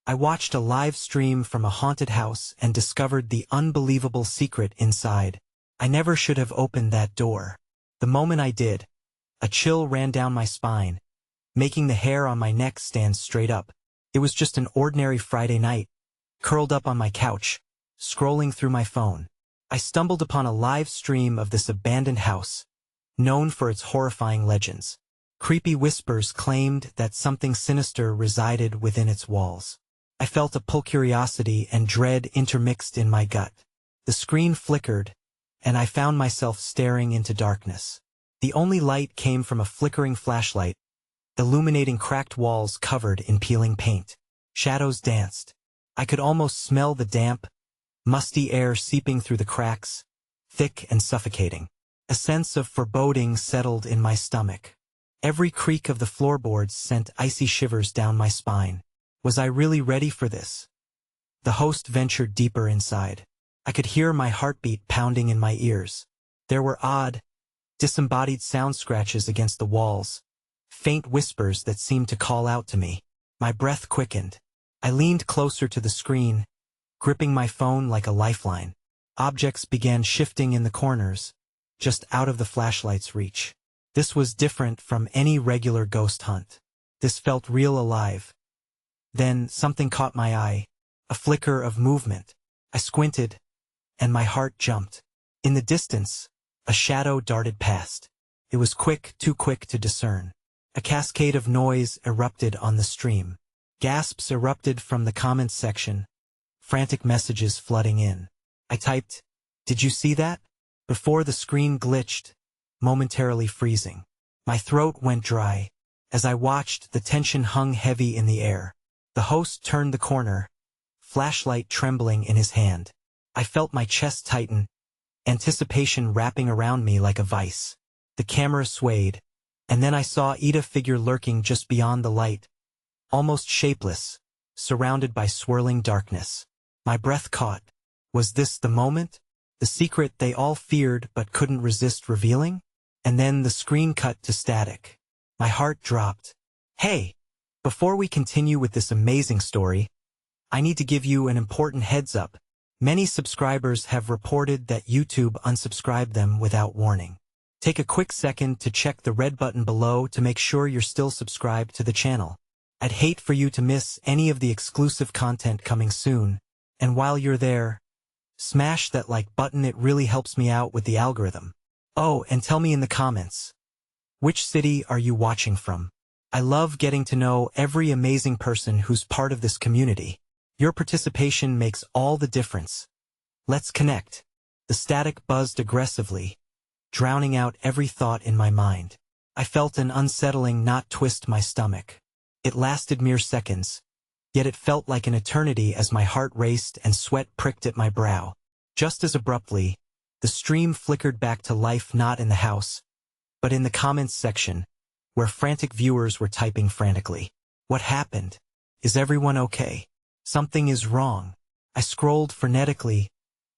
I watched a live stream from a haunted house and discovered the unbelievable secret inside. I never should have opened that door. The moment I did, a chill ran down my spine, making the hair on my neck stand straight up. It was just an ordinary Friday night, curled up on my couch, scrolling through my phone. I stumbled upon a live stream of this abandoned house, known for its horrifying legends. Creepy whispers claimed that something sinister resided within its walls. I felt a pull curiosity and dread intermixed in my gut. The screen flickered, and I found myself staring into darkness. The only light came from a flickering flashlight, illuminating cracked walls covered in peeling paint. Shadows danced. I could almost smell the damp, musty air seeping through the cracks, thick and suffocating. A sense of foreboding settled in my stomach. Every creak of the floorboards sent icy shivers down my spine. Was I really ready for this? The host ventured deeper inside. I could hear my heartbeat pounding in my ears. There were odd, disembodied sound scratches against the walls, faint whispers that seemed to call out to me. My breath quickened. I leaned closer to the screen, gripping my phone like a lifeline. Objects began shifting in the corners, just out of the flashlight's reach. This was different from any regular ghost hunt. This felt real alive. Then something caught my eye, a flicker of movement. I squinted, and my heart jumped. In the distance, a shadow darted past. It was quick, too quick to discern. A cascade of noise erupted on the stream. Gasps erupted from the comments section, frantic messages flooding in. I typed, "Did you see that?" before the screen glitched, momentarily freezing. My throat went dry. As I watched, the tension hung heavy in the air. The host turned the corner, flashlight trembling in his hand. I felt my chest tighten, anticipation wrapping around me like a vice. The camera swayed, and then I saw Ida figure lurking just beyond the light, almost shapeless, surrounded by swirling darkness. My breath caught. Was this the moment? The secret they all feared but couldn't resist revealing? And then the screen cut to static. My heart dropped. Hey! Before we continue with this amazing story, I need to give you an important heads up. Many subscribers have reported that YouTube unsubscribed them without warning. Take a quick second to check the red button below to make sure you're still subscribed to the channel. I'd hate for you to miss any of the exclusive content coming soon, and while you're there, smash that like button. It really helps me out with the algorithm. Oh, and tell me in the comments, which city are you watching from? I love getting to know every amazing person who's part of this community. Your participation makes all the difference. Let's connect. The static buzzed aggressively, drowning out every thought in my mind. I felt an unsettling knot twist my stomach. It lasted mere seconds, yet it felt like an eternity as my heart raced and sweat pricked at my brow. Just as abruptly, the stream flickered back to life, not in the house, but in the comments section, where frantic viewers were typing frantically. What happened? Is everyone okay? Something is wrong. I scrolled frenetically,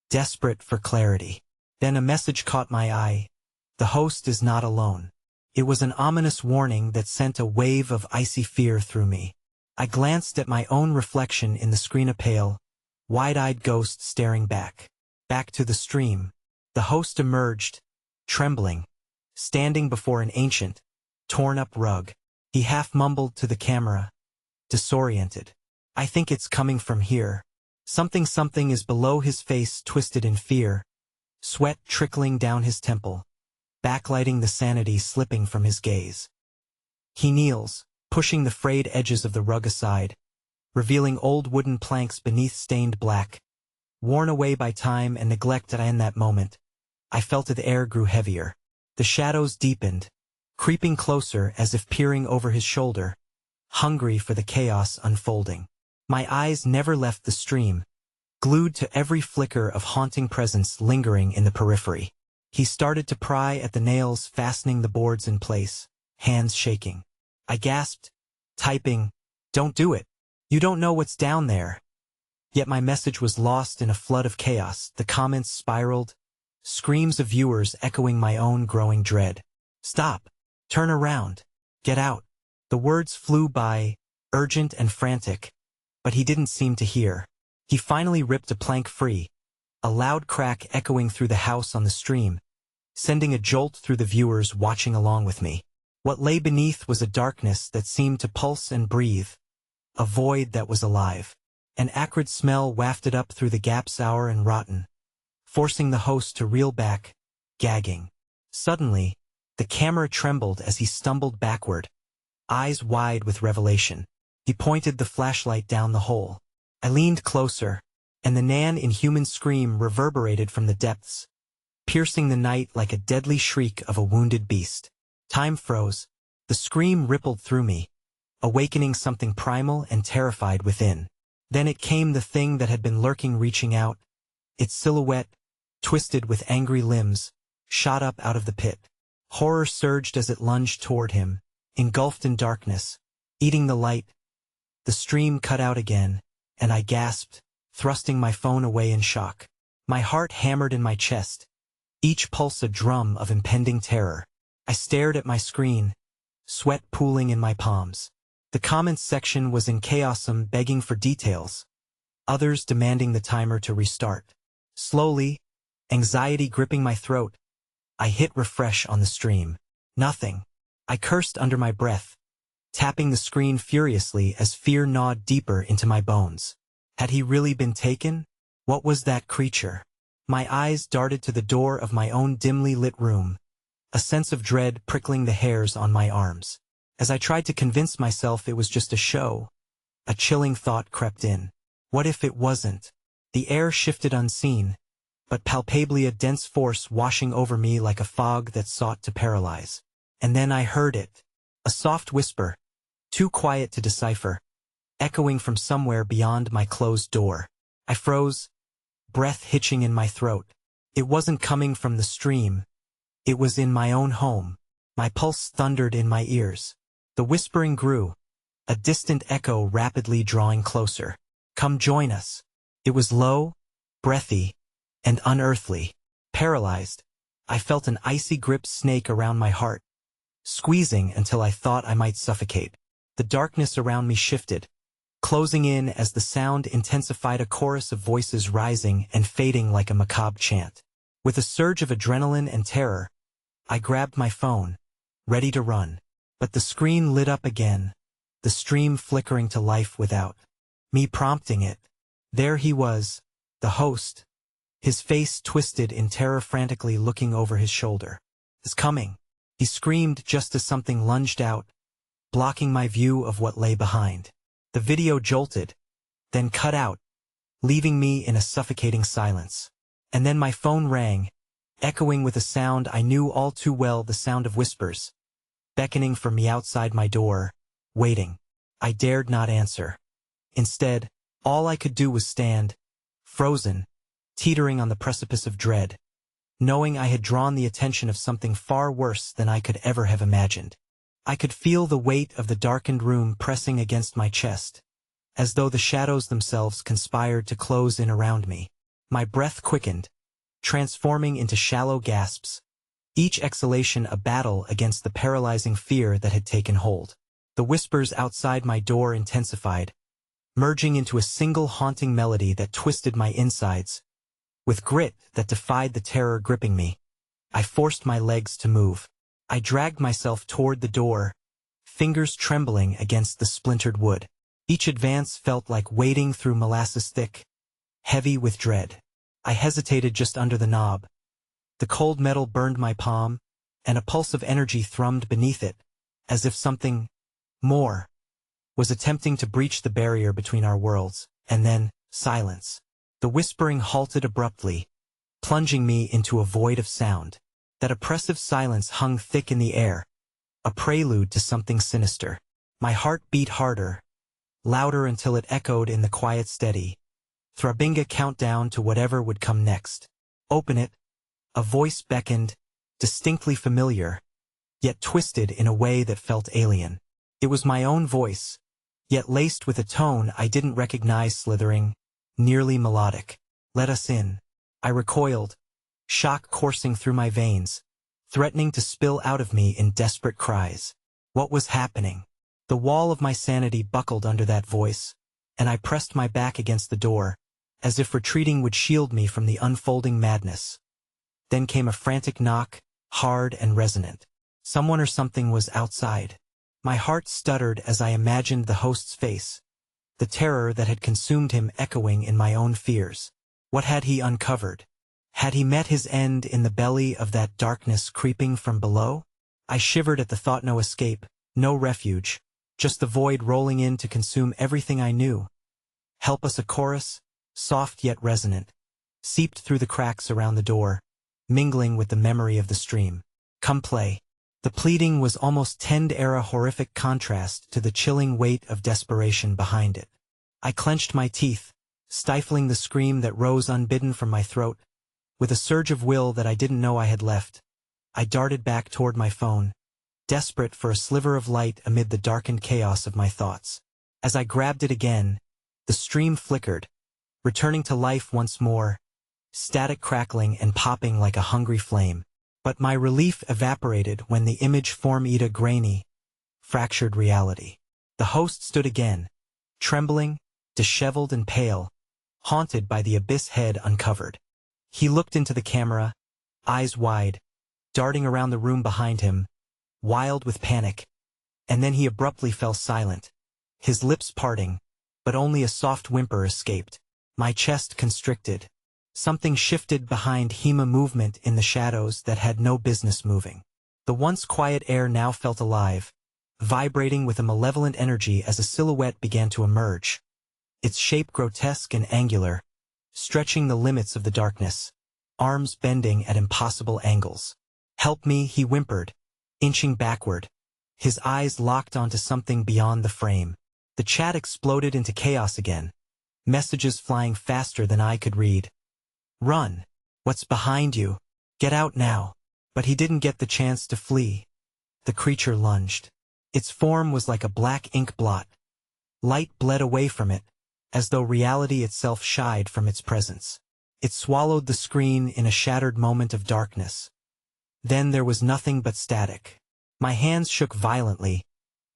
desperate for clarity. Then a message caught my eye. The host is not alone. It was an ominous warning that sent a wave of icy fear through me. I glanced at my own reflection in the screen, a pale, wide-eyed ghost staring back. Back to the stream. The host emerged, trembling, standing before an ancient, torn-up rug. He half mumbled to the camera, disoriented. I think it's coming from here. Something is below. His face twisted in fear, sweat trickling down his temple, backlighting the sanity slipping from his gaze. He kneels, pushing the frayed edges of the rug aside, revealing old wooden planks beneath stained black, worn away by time and neglect. In that moment, I felt the air grew heavier. The shadows deepened, creeping closer as if peering over his shoulder, hungry for the chaos unfolding. My eyes never left the stream, glued to every flicker of haunting presence lingering in the periphery. He started to pry at the nails fastening the boards in place, hands shaking. I gasped, typing, "Don't do it. You don't know what's down there." Yet my message was lost in a flood of chaos. The comments spiraled, screams of viewers echoing my own growing dread. "Stop. Turn around. Get out." The words flew by, urgent and frantic, but he didn't seem to hear. He finally ripped a plank free, a loud crack echoing through the house on the stream, sending a jolt through the viewers watching along with me. What lay beneath was a darkness that seemed to pulse and breathe, a void that was alive. An acrid smell wafted up through the gap, sour and rotten, forcing the host to reel back, gagging. Suddenly, the camera trembled as he stumbled backward, eyes wide with revelation. He pointed the flashlight down the hole. I leaned closer, and the inhuman scream reverberated from the depths, piercing the night like a deadly shriek of a wounded beast. Time froze. The scream rippled through me, awakening something primal and terrified within. Then it came, the thing that had been lurking, reaching out. Its silhouette, twisted with angry limbs, shot up out of the pit. Horror surged as it lunged toward him, engulfed in darkness, eating the light. The stream cut out again, and I gasped, thrusting my phone away in shock. My heart hammered in my chest, each pulse a drum of impending terror. I stared at my screen, sweat pooling in my palms. The comments section was in chaos, some begging for details, others demanding the timer to restart. Slowly, anxiety gripping my throat, I hit refresh on the stream. Nothing. I cursed under my breath, tapping the screen furiously as fear gnawed deeper into my bones. Had he really been taken? What was that creature? My eyes darted to the door of my own dimly lit room, a sense of dread prickling the hairs on my arms. As I tried to convince myself it was just a show, a chilling thought crept in. What if it wasn't? The air shifted unseen, but palpably, a dense force washing over me like a fog that sought to paralyze. And then I heard it. A soft whisper, too quiet to decipher, echoing from somewhere beyond my closed door. I froze, breath hitching in my throat. It wasn't coming from the stream. It was in my own home. My pulse thundered in my ears. The whispering grew, a distant echo rapidly drawing closer. Come join us. It was low, breathy, and unearthly. Paralyzed, I felt an icy grip snake around my heart, squeezing until I thought I might suffocate. The darkness around me shifted, closing in as the sound intensified, a chorus of voices rising and fading like a macabre chant. With a surge of adrenaline and terror, I grabbed my phone, ready to run. But the screen lit up again, the stream flickering to life without me prompting it. There he was, the host, his face twisted in terror, frantically looking over his shoulder. "It's coming," he screamed just as something lunged out, blocking my view of what lay behind. The video jolted, then cut out, leaving me in a suffocating silence. And then my phone rang, echoing with a sound I knew all too well, the sound of whispers, beckoning for me outside my door, waiting. I dared not answer. Instead, all I could do was stand, frozen, teetering on the precipice of dread, knowing I had drawn the attention of something far worse than I could ever have imagined. I could feel the weight of the darkened room pressing against my chest, as though the shadows themselves conspired to close in around me. My breath quickened, transforming into shallow gasps, each exhalation a battle against the paralyzing fear that had taken hold. The whispers outside my door intensified, merging into a single haunting melody that twisted my insides. With grit that defied the terror gripping me, I forced my legs to move. I dragged myself toward the door, fingers trembling against the splintered wood. Each advance felt like wading through molasses thick, heavy with dread. I hesitated just under the knob. The cold metal burned my palm, and a pulse of energy thrummed beneath it, as if something more was attempting to breach the barrier between our worlds. And then, silence. The whispering halted abruptly, plunging me into a void of sound. That oppressive silence hung thick in the air, a prelude to something sinister. My heart beat harder, louder until it echoed in the quiet, steady, throbbing countdown to whatever would come next. "Open it," a voice beckoned, distinctly familiar, yet twisted in a way that felt alien. It was my own voice, yet laced with a tone I didn't recognize, slithering, nearly melodic. "Let us in." I recoiled, shock coursing through my veins, threatening to spill out of me in desperate cries. What was happening? The wall of my sanity buckled under that voice, and I pressed my back against the door, as if retreating would shield me from the unfolding madness. Then came a frantic knock, hard and resonant. Someone or something was outside. My heart stuttered as I imagined the host's face, the terror that had consumed him echoing in my own fears. What had he uncovered? Had he met his end in the belly of that darkness creeping from below? I shivered at the thought. No escape, no refuge, just the void rolling in to consume everything I knew. Help us, a chorus, soft yet resonant, seeped through the cracks around the door, mingling with the memory of the stream. Come play. The pleading was almost Tend-era horrific contrast to the chilling weight of desperation behind it. I clenched my teeth, stifling the scream that rose unbidden from my throat. With a surge of will that I didn't know I had left, I darted back toward my phone, desperate for a sliver of light amid the darkened chaos of my thoughts. As I grabbed it again, the stream flickered, returning to life once more, static crackling and popping like a hungry flame. But my relief evaporated when the image formed a grainy, fractured reality. The host stood again, trembling, disheveled and pale, haunted by the abyss head uncovered. He looked into the camera, eyes wide, darting around the room behind him, wild with panic, and then he abruptly fell silent, his lips parting, but only a soft whimper escaped. My chest constricted. Something shifted behind him, a movement in the shadows that had no business moving. The once quiet air now felt alive, vibrating with a malevolent energy as a silhouette began to emerge, its shape grotesque and angular, stretching the limits of the darkness, arms bending at impossible angles. "Help me," he whimpered, inching backward, his eyes locked onto something beyond the frame. The chat exploded into chaos again, messages flying faster than I could read. "Run! What's behind you? Get out now!" But he didn't get the chance to flee. The creature lunged. Its form was like a black ink blot. Light bled away from it, as though reality itself shied from its presence. It swallowed the screen in a shattered moment of darkness. Then there was nothing but static. My hands shook violently,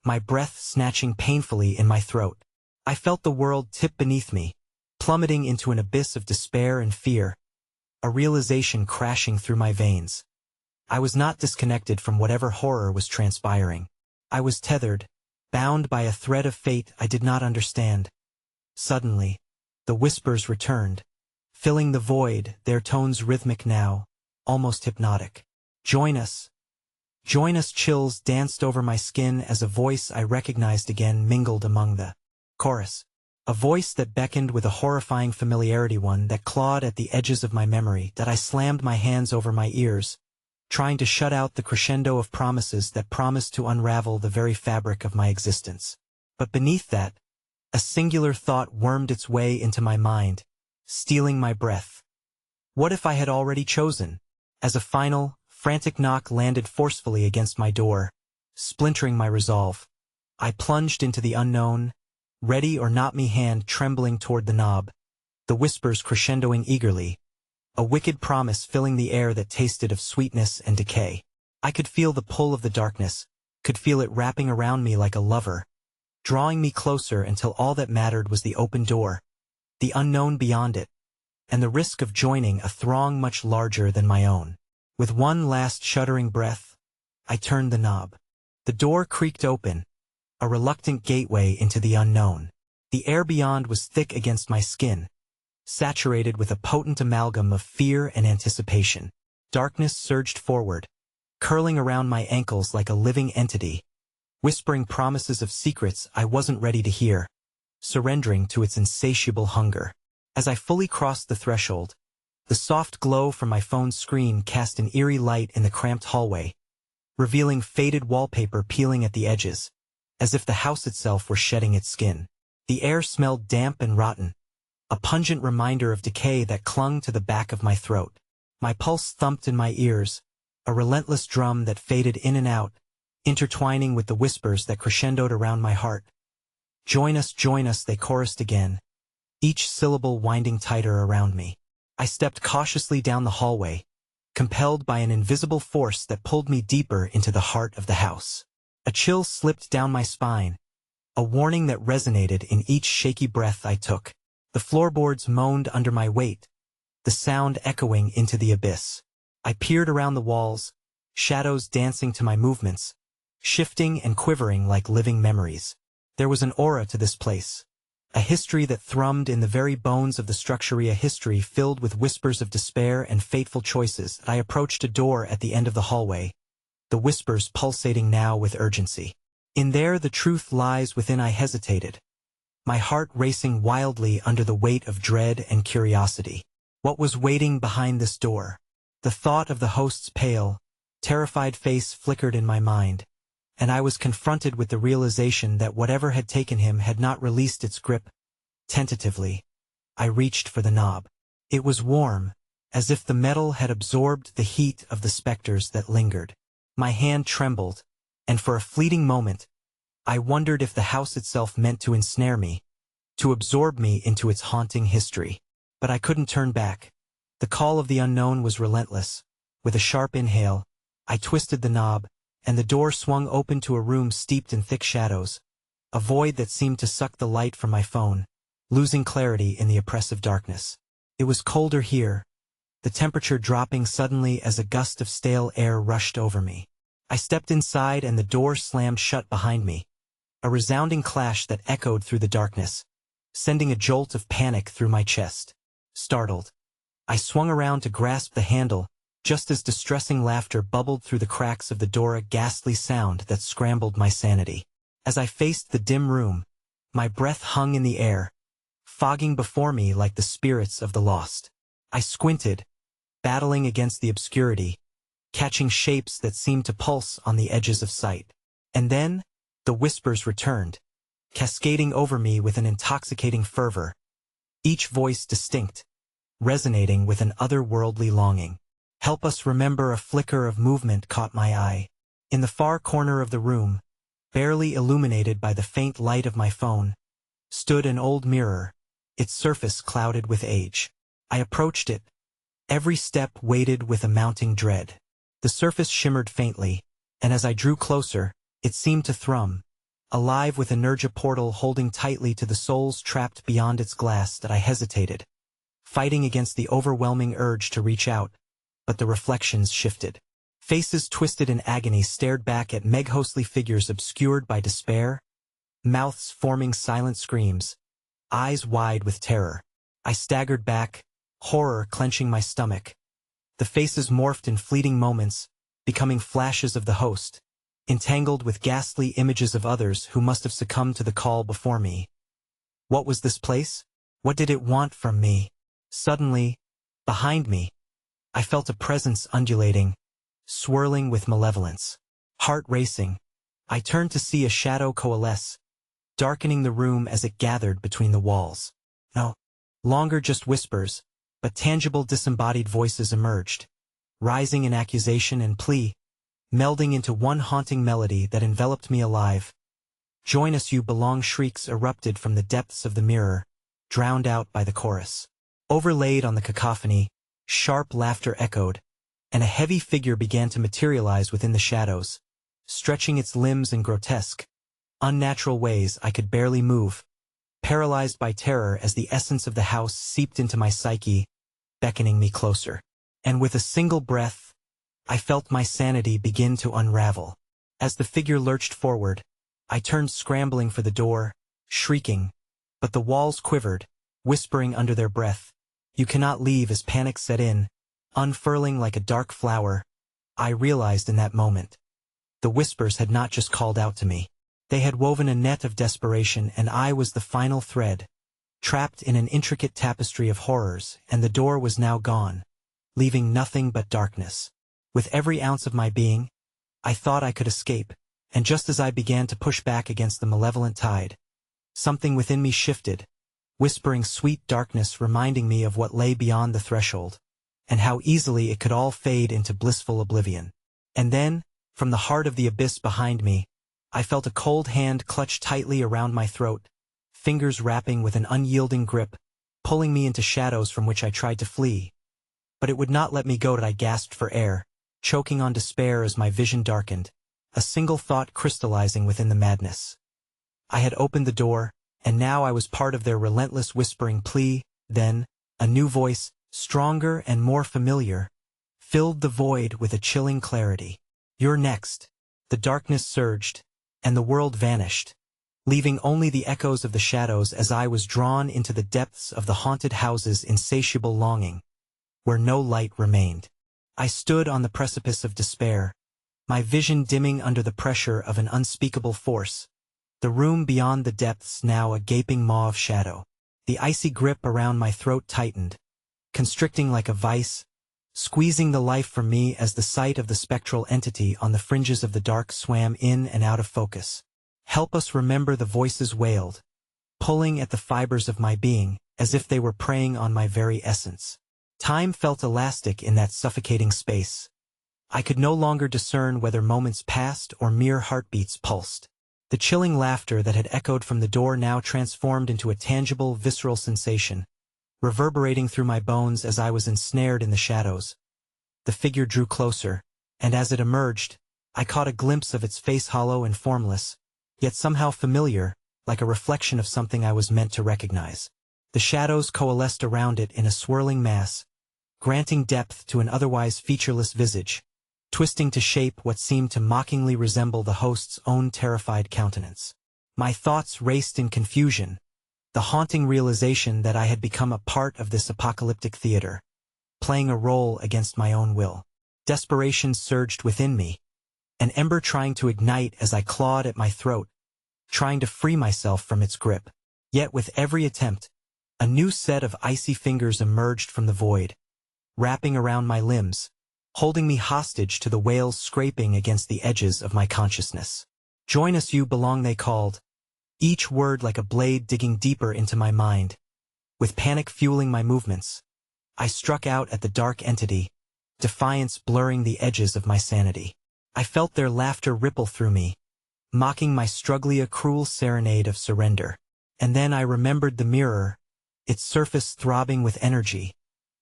my breath snatching painfully in my throat. I felt the world tip beneath me, plummeting into an abyss of despair and fear, a realization crashing through my veins. I was not disconnected from whatever horror was transpiring. I was tethered, bound by a thread of fate I did not understand. Suddenly, the whispers returned, filling the void, their tones rhythmic now, almost hypnotic. "Join us. Join us." Chills danced over my skin as a voice I recognized again mingled among the chorus. A voice that beckoned with a horrifying familiarity, one that clawed at the edges of my memory, that I slammed my hands over my ears, trying to shut out the crescendo of promises that promised to unravel the very fabric of my existence. But beneath that, a singular thought wormed its way into my mind, stealing my breath. What if I had already chosen? As a final, frantic knock landed forcefully against my door, splintering my resolve, I plunged into the unknown, ready or not, me hand trembling toward the knob, the whispers crescendoing eagerly, a wicked promise filling the air that tasted of sweetness and decay. I could feel the pull of the darkness, could feel it wrapping around me like a lover, drawing me closer until all that mattered was the open door, the unknown beyond it, and the risk of joining a throng much larger than my own. With one last shuddering breath, I turned the knob. The door creaked open, a reluctant gateway into the unknown. The air beyond was thick against my skin, saturated with a potent amalgam of fear and anticipation. Darkness surged forward, curling around my ankles like a living entity, whispering promises of secrets I wasn't ready to hear, surrendering to its insatiable hunger. As I fully crossed the threshold, the soft glow from my phone's screen cast an eerie light in the cramped hallway, revealing faded wallpaper peeling at the edges, as if the house itself were shedding its skin. The air smelled damp and rotten, a pungent reminder of decay that clung to the back of my throat. My pulse thumped in my ears, a relentless drum that faded in and out, intertwining with the whispers that crescendoed around my heart. Join us, they chorused again, each syllable winding tighter around me. I stepped cautiously down the hallway, compelled by an invisible force that pulled me deeper into the heart of the house. A chill slipped down my spine, a warning that resonated in each shaky breath I took. The floorboards moaned under my weight, the sound echoing into the abyss. I peered around the walls, shadows dancing to my movements, shifting and quivering like living memories. There was an aura to this place, a history that thrummed in the very bones of the structure, a history filled with whispers of despair and fateful choices. I approached a door at the end of the hallway, the whispers pulsating now with urgency. In there the truth lies within. I hesitated, my heart racing wildly under the weight of dread and curiosity. What was waiting behind this door? The thought of the host's pale, terrified face flickered in my mind, and I was confronted with the realization that whatever had taken him had not released its grip. Tentatively, I reached for the knob. It was warm, as if the metal had absorbed the heat of the specters that lingered. My hand trembled, and for a fleeting moment, I wondered if the house itself meant to ensnare me, to absorb me into its haunting history. But I couldn't turn back. The call of the unknown was relentless. With a sharp inhale, I twisted the knob, and the door swung open to a room steeped in thick shadows, a void that seemed to suck the light from my phone, losing clarity in the oppressive darkness. It was colder here, the temperature dropping suddenly as a gust of stale air rushed over me. I stepped inside and the door slammed shut behind me, a resounding clash that echoed through the darkness, sending a jolt of panic through my chest. Startled, I swung around to grasp the handle, just as distressing laughter bubbled through the cracks of the door, a ghastly sound that scrambled my sanity. As I faced the dim room, my breath hung in the air, fogging before me like the spirits of the lost. I squinted, battling against the obscurity, catching shapes that seemed to pulse on the edges of sight. And then, the whispers returned, cascading over me with an intoxicating fervor, each voice distinct, resonating with an otherworldly longing. Help us remember. A flicker of movement caught my eye. In the far corner of the room, barely illuminated by the faint light of my phone, stood an old mirror, its surface clouded with age. I approached it, every step weighted with a mounting dread. The surface shimmered faintly, and as I drew closer, it seemed to thrum, alive with energy, a portal holding tightly to the souls trapped beyond its glass. That I hesitated, fighting against the overwhelming urge to reach out, but the reflections shifted. Faces twisted in agony stared back at me, ghostly figures obscured by despair, mouths forming silent screams, eyes wide with terror. I staggered back, horror clenching my stomach. The faces morphed in fleeting moments, becoming flashes of the host, entangled with ghastly images of others who must have succumbed to the call before me. What was this place? What did it want from me? Suddenly, behind me, I felt a presence undulating, swirling with malevolence. Heart racing, I turned to see a shadow coalesce, darkening the room as it gathered between the walls. No longer just whispers, but tangible disembodied voices emerged, rising in accusation and plea, melding into one haunting melody that enveloped me alive. Join us, you belong. Shrieks erupted from the depths of the mirror, drowned out by the chorus. Overlaid on the cacophony, sharp laughter echoed, and a heavy figure began to materialize within the shadows, stretching its limbs in grotesque, unnatural ways. I could barely move, paralyzed by terror as the essence of the house seeped into my psyche, beckoning me closer. And with a single breath, I felt my sanity begin to unravel. As the figure lurched forward, I turned scrambling for the door, shrieking, but the walls quivered, whispering under their breath, "You cannot leave." As panic set in, unfurling like a dark flower, I realized in that moment, the whispers had not just called out to me. They had woven a net of desperation, and I was the final thread, trapped in an intricate tapestry of horrors, and the door was now gone, leaving nothing but darkness. With every ounce of my being, I thought I could escape, and just as I began to push back against the malevolent tide, something within me shifted, whispering sweet darkness, reminding me of what lay beyond the threshold, and how easily it could all fade into blissful oblivion. And then, from the heart of the abyss behind me, I felt a cold hand clutch tightly around my throat, fingers wrapping with an unyielding grip, pulling me into shadows from which I tried to flee. But it would not let me go. I gasped for air, choking on despair as my vision darkened, a single thought crystallizing within the madness. I had opened the door, and now I was part of their relentless whispering plea. Then, a new voice, stronger and more familiar, filled the void with a chilling clarity. "You're next." The darkness surged, and the world vanished, leaving only the echoes of the shadows as I was drawn into the depths of the haunted house's insatiable longing, where no light remained. I stood on the precipice of despair, my vision dimming under the pressure of an unspeakable force, the room beyond the depths now a gaping maw of shadow. The icy grip around my throat tightened, constricting like a vice, squeezing the life from me as the sight of the spectral entity on the fringes of the dark swam in and out of focus. "Help us," remember, the voices wailed, pulling at the fibers of my being, as if they were preying on my very essence. Time felt elastic in that suffocating space. I could no longer discern whether moments passed or mere heartbeats pulsed. The chilling laughter that had echoed from the door now transformed into a tangible, visceral sensation, reverberating through my bones as I was ensnared in the shadows. The figure drew closer, and as it emerged, I caught a glimpse of its face, hollow and formless, yet somehow familiar, like a reflection of something I was meant to recognize. The shadows coalesced around it in a swirling mass, granting depth to an otherwise featureless visage, twisting to shape what seemed to mockingly resemble the host's own terrified countenance. My thoughts raced in confusion, the haunting realization that I had become a part of this apocalyptic theater, playing a role against my own will. Desperation surged within me, an ember trying to ignite as I clawed at my throat, trying to free myself from its grip. Yet with every attempt, a new set of icy fingers emerged from the void, wrapping around my limbs, holding me hostage to the wails scraping against the edges of my consciousness. "Join us, you belong," they called, each word like a blade digging deeper into my mind. With panic fueling my movements, I struck out at the dark entity, defiance blurring the edges of my sanity. I felt their laughter ripple through me, mocking my struggling, a cruel serenade of surrender. And then I remembered the mirror, its surface throbbing with energy,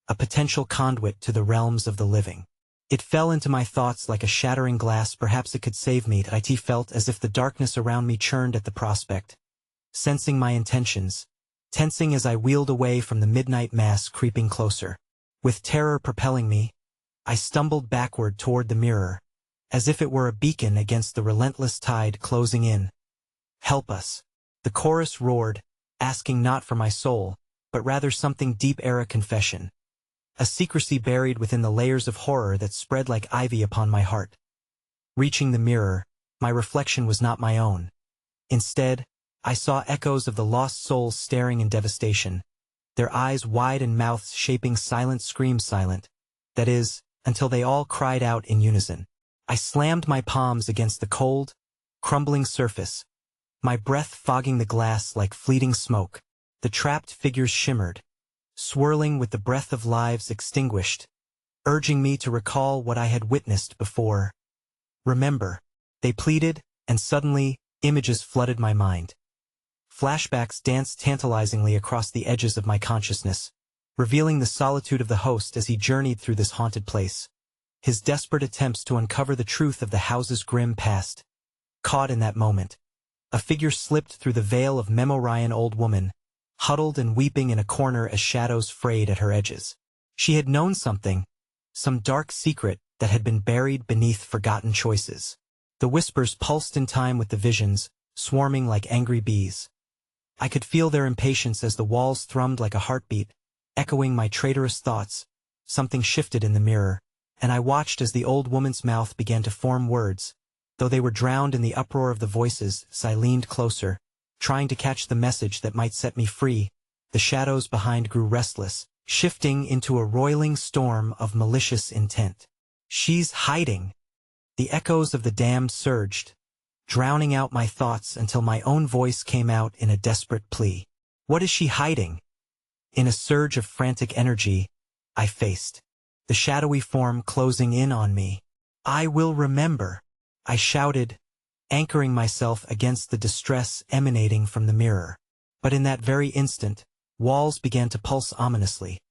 a potential conduit to the realms of the living. It fell into my thoughts like a shattering glass. Perhaps it could save me. I felt as if the darkness around me churned at the prospect, sensing my intentions, tensing as I wheeled away from the midnight mass creeping closer. With terror propelling me, I stumbled backward toward the mirror, as if it were a beacon against the relentless tide closing in. "Help us," the chorus roared, asking not for my soul, but rather something deep, a confession, a secrecy buried within the layers of horror that spread like ivy upon my heart. Reaching the mirror, my reflection was not my own. Instead, I saw echoes of the lost souls staring in devastation, their eyes wide and mouths shaping silent screams, silent, that is, until they all cried out in unison. I slammed my palms against the cold, crumbling surface, my breath fogging the glass like fleeting smoke. The trapped figures shimmered, swirling with the breath of lives extinguished, urging me to recall what I had witnessed before. "Remember," they pleaded, and suddenly, images flooded my mind. Flashbacks danced tantalizingly across the edges of my consciousness, revealing the solitude of the host as he journeyed through this haunted place, his desperate attempts to uncover the truth of the house's grim past. Caught in that moment, a figure slipped through the veil of memory, an old woman, huddled and weeping in a corner as shadows frayed at her edges. She had known something, some dark secret that had been buried beneath forgotten choices. The whispers pulsed in time with the visions, swarming like angry bees. I could feel their impatience as the walls thrummed like a heartbeat, echoing my traitorous thoughts. Something shifted in the mirror, and I watched as the old woman's mouth began to form words. Though they were drowned in the uproar of the voices, I leaned closer, trying to catch the message that might set me free. The shadows behind grew restless, shifting into a roiling storm of malicious intent. "She's hiding!" The echoes of the damned surged, drowning out my thoughts until my own voice came out in a desperate plea. "What is she hiding?" In a surge of frantic energy, I faced the shadowy form closing in on me. "I will remember," I shouted, anchoring myself against the distress emanating from the mirror. But in that very instant, walls began to pulse ominously,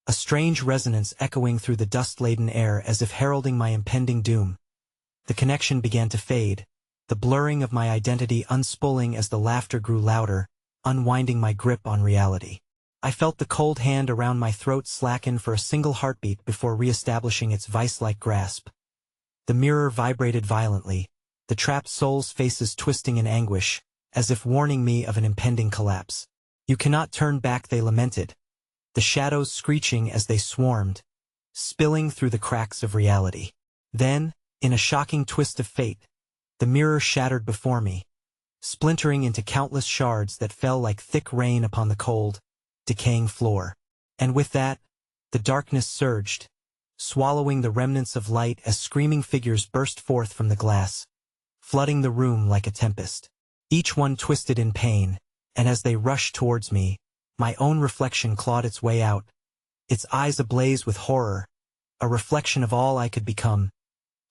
a strange resonance echoing through the dust-laden air as if heralding my impending doom. The connection began to fade, the blurring of my identity unspooling as the laughter grew louder, unwinding my grip on reality. I felt the cold hand around my throat slacken for a single heartbeat before re-establishing its vice-like grasp. The mirror vibrated violently, the trapped soul's faces twisting in anguish, as if warning me of an impending collapse. "You cannot turn back," they lamented, the shadows screeching as they swarmed, spilling through the cracks of reality. Then, in a shocking twist of fate, the mirror shattered before me, splintering into countless shards that fell like thick rain upon the cold, decaying floor. And with that, the darkness surged, swallowing the remnants of light as screaming figures burst forth from the glass, flooding the room like a tempest. Each one twisted in pain, and as they rushed towards me, my own reflection clawed its way out, its eyes ablaze with horror, a reflection of all I could become.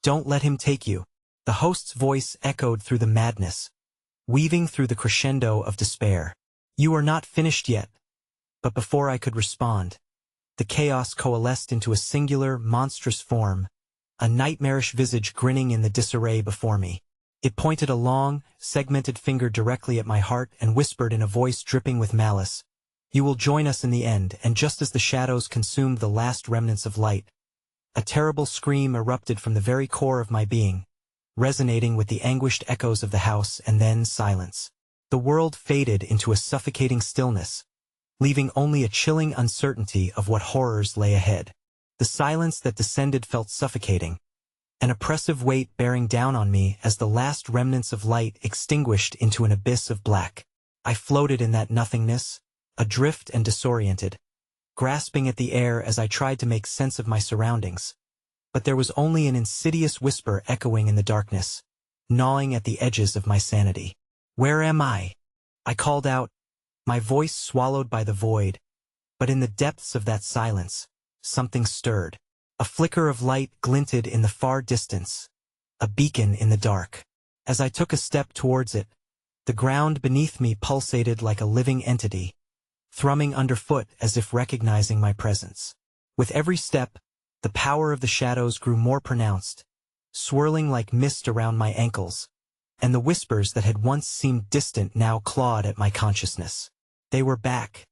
"Don't let him take you." The host's voice echoed through the madness, weaving through the crescendo of despair. "You are not finished yet." But before I could respond, the chaos coalesced into a singular, monstrous form, a nightmarish visage grinning in the disarray before me. It pointed a long, segmented finger directly at my heart and whispered in a voice dripping with malice, "You will join us in the end." And just as the shadows consumed the last remnants of light, a terrible scream erupted from the very core of my being, resonating with the anguished echoes of the house, and then silence. The world faded into a suffocating stillness, leaving only a chilling uncertainty of what horrors lay ahead. The silence that descended felt suffocating, an oppressive weight bearing down on me as the last remnants of light extinguished into an abyss of black. I floated in that nothingness, adrift and disoriented, grasping at the air as I tried to make sense of my surroundings. But there was only an insidious whisper echoing in the darkness, gnawing at the edges of my sanity. "Where am I?" I called out, my voice swallowed by the void, but in the depths of that silence, something stirred. A flicker of light glinted in the far distance, a beacon in the dark. As I took a step towards it, the ground beneath me pulsated like a living entity, thrumming underfoot as if recognizing my presence. With every step, the power of the shadows grew more pronounced, swirling like mist around my ankles, and the whispers that had once seemed distant now clawed at my consciousness. They were back,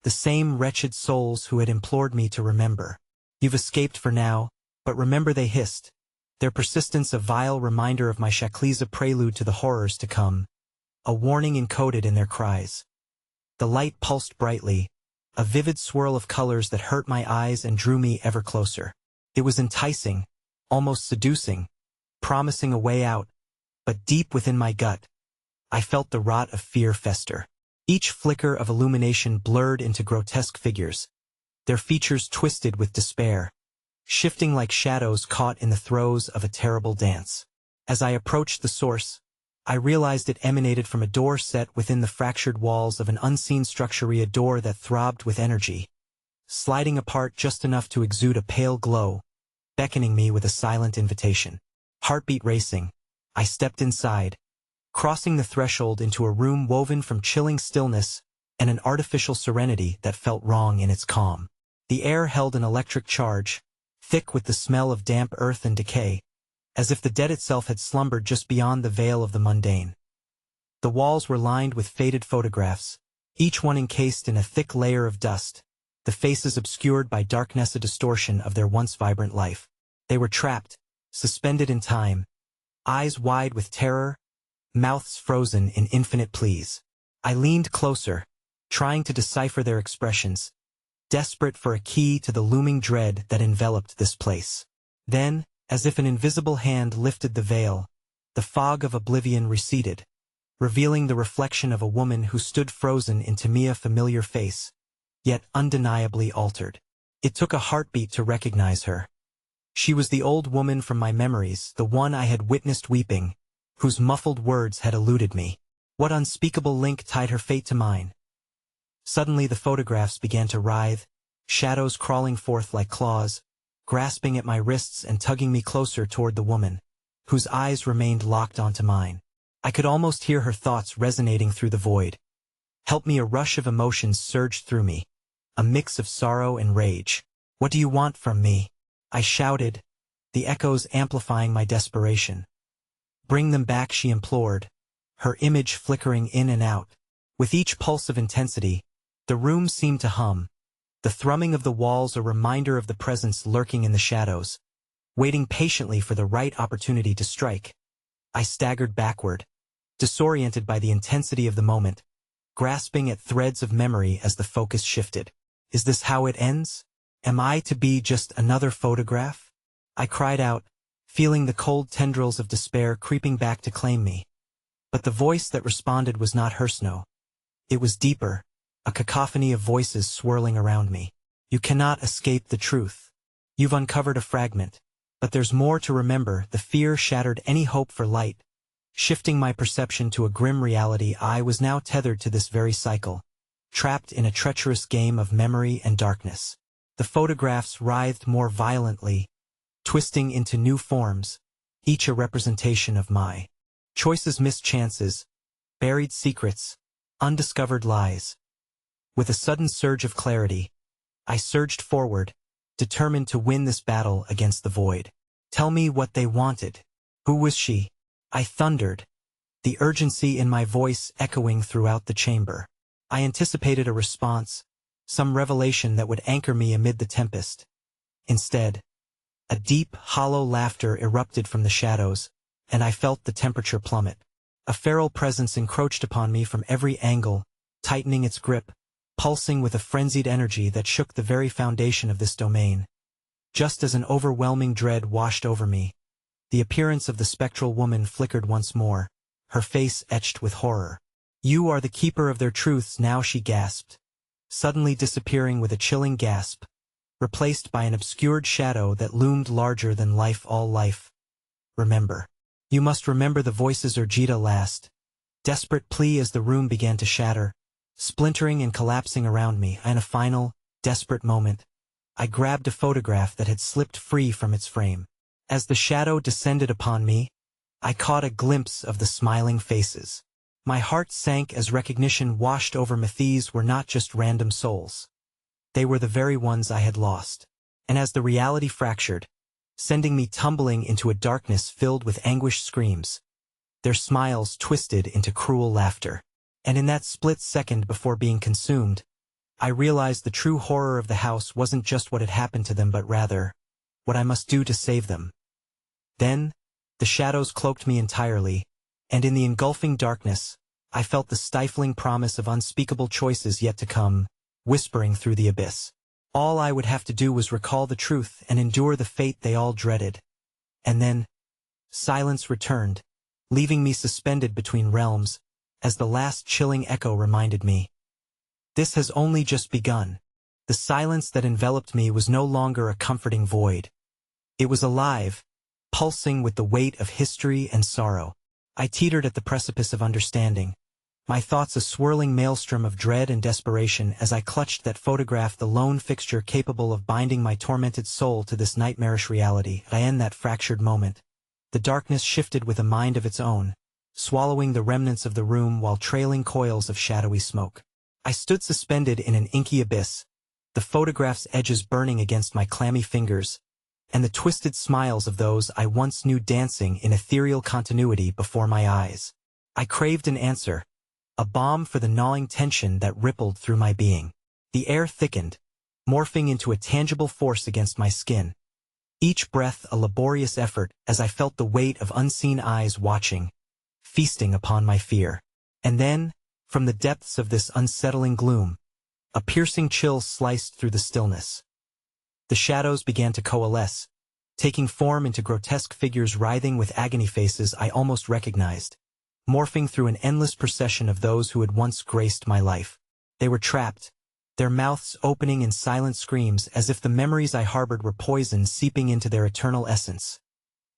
the same wretched souls who had implored me to remember. "You've escaped for now, but remember," they hissed, their persistence a vile reminder of my Shakliza prelude to the horrors to come, a warning encoded in their cries. The light pulsed brightly, a vivid swirl of colors that hurt my eyes and drew me ever closer. It was enticing, almost seducing, promising a way out, but deep within my gut, I felt the rot of fear fester. Each flicker of illumination blurred into grotesque figures, their features twisted with despair, shifting like shadows caught in the throes of a terrible dance. As I approached the source, I realized it emanated from a door set within the fractured walls of an unseen structure, a door that throbbed with energy, sliding apart just enough to exude a pale glow, beckoning me with a silent invitation. Heartbeat racing, I stepped inside, crossing the threshold into a room woven from chilling stillness and an artificial serenity that felt wrong in its calm. The air held an electric charge, thick with the smell of damp earth and decay, as if the dead itself had slumbered just beyond the veil of the mundane. The walls were lined with faded photographs, each one encased in a thick layer of dust, the faces obscured by darkness, a distortion of their once vibrant life. They were trapped, suspended in time, eyes wide with terror, mouths frozen in infinite pleas. I leaned closer, trying to decipher their expressions, desperate for a key to the looming dread that enveloped this place. Then, as if an invisible hand lifted the veil, the fog of oblivion receded, revealing the reflection of a woman who stood frozen into me, a familiar face, yet undeniably altered. It took a heartbeat to recognize her. She was the old woman from my memories, the one I had witnessed weeping, whose muffled words had eluded me. What unspeakable link tied her fate to mine? Suddenly the photographs began to writhe, shadows crawling forth like claws, grasping at my wrists and tugging me closer toward the woman, whose eyes remained locked onto mine. I could almost hear her thoughts resonating through the void. "Help me!" A rush of emotions surged through me, a mix of sorrow and rage. "What do you want from me?" I shouted, the echoes amplifying my desperation. Bring them back, she implored, her image flickering in and out. With each pulse of intensity, the room seemed to hum, the thrumming of the walls a reminder of the presence lurking in the shadows, waiting patiently for the right opportunity to strike. I staggered backward, disoriented by the intensity of the moment, grasping at threads of memory as the focus shifted. Is this how it ends? Am I to be just another photograph? I cried out, feeling the cold tendrils of despair creeping back to claim me. But the voice that responded was not her snow. It was deeper, a cacophony of voices swirling around me. You cannot escape the truth. You've uncovered a fragment. But there's more to remember. The fear shattered any hope for light. Shifting my perception to a grim reality, I was now tethered to this very cycle, trapped in a treacherous game of memory and darkness. The photographs writhed more violently, twisting into new forms, each a representation of my choices, missed chances, buried secrets, undiscovered lies. With a sudden surge of clarity, I surged forward, determined to win this battle against the void. Tell me what they wanted. Who was she? I thundered, the urgency in my voice echoing throughout the chamber. I anticipated a response, some revelation that would anchor me amid the tempest. Instead, a deep, hollow laughter erupted from the shadows, and I felt the temperature plummet. A feral presence encroached upon me from every angle, tightening its grip, pulsing with a frenzied energy that shook the very foundation of this domain. Just as an overwhelming dread washed over me, the appearance of the spectral woman flickered once more, her face etched with horror. You are the keeper of their truths now, she gasped, suddenly disappearing with a chilling gasp, replaced by an obscured shadow that loomed larger than life. All life. Remember. You must remember, the voices urged a last, desperate plea as the room began to shatter, splintering and collapsing around me. In a final, desperate moment, I grabbed a photograph that had slipped free from its frame. As the shadow descended upon me, I caught a glimpse of the smiling faces. My heart sank as recognition washed over me. These were not just random souls. They were the very ones I had lost. And as the reality fractured, sending me tumbling into a darkness filled with anguished screams, their smiles twisted into cruel laughter. And in that split second before being consumed, I realized the true horror of the house wasn't just what had happened to them, but rather, what I must do to save them. Then, the shadows cloaked me entirely, and in the engulfing darkness, I felt the stifling promise of unspeakable choices yet to come, whispering through the abyss. All I would have to do was recall the truth and endure the fate they all dreaded. And then, silence returned, leaving me suspended between realms, as the last chilling echo reminded me. This has only just begun. The silence that enveloped me was no longer a comforting void. It was alive, pulsing with the weight of history and sorrow. I teetered at the precipice of understanding, my thoughts a swirling maelstrom of dread and desperation as I clutched that photograph, the lone fixture capable of binding my tormented soul to this nightmarish reality. In that fractured moment, the darkness shifted with a mind of its own, swallowing the remnants of the room while trailing coils of shadowy smoke. I stood suspended in an inky abyss, the photograph's edges burning against my clammy fingers, and the twisted smiles of those I once knew dancing in ethereal continuity before my eyes. I craved an answer, a balm for the gnawing tension that rippled through my being. The air thickened, morphing into a tangible force against my skin, each breath a laborious effort as I felt the weight of unseen eyes watching, feasting upon my fear. And then, from the depths of this unsettling gloom, a piercing chill sliced through the stillness. The shadows began to coalesce, taking form into grotesque figures writhing with agony, faces I almost recognized, morphing through an endless procession of those who had once graced my life. They were trapped, their mouths opening in silent screams as if the memories I harbored were poison seeping into their eternal essence.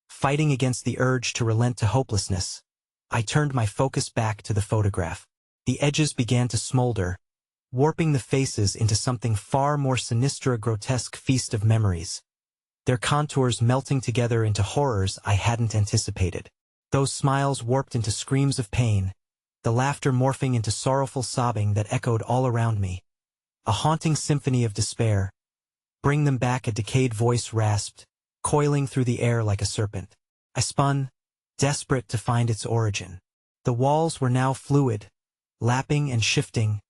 Fighting against the urge to relent to hopelessness, I turned my focus back to the photograph. The edges began to smolder, warping the faces into something far more sinister, a grotesque feast of memories, their contours melting together into horrors I hadn't anticipated. Those smiles warped into screams of pain, the laughter morphing into sorrowful sobbing that echoed all around me, a haunting symphony of despair. Bring them back, a decayed voice rasped, coiling through the air like a serpent. I spun, desperate to find its origin. The walls were now fluid, lapping and shifting,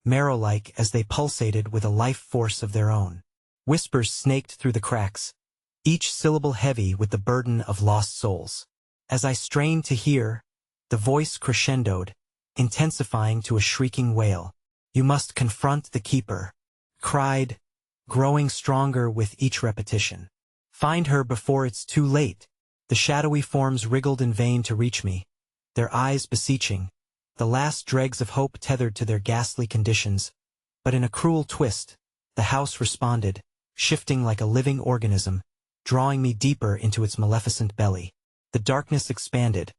marrow-like as they pulsated with a life force of their own. Whispers snaked through the cracks, each syllable heavy with the burden of lost souls. As I strained to hear, the voice crescendoed, intensifying to a shrieking wail. "You must confront the keeper," cried, growing stronger with each repetition. "Find her before it's too late." The shadowy forms wriggled in vain to reach me, their eyes beseeching, the last dregs of hope tethered to their ghastly conditions. But in a cruel twist, the house responded, shifting like a living organism, drawing me deeper into its maleficent belly. The darkness expanded,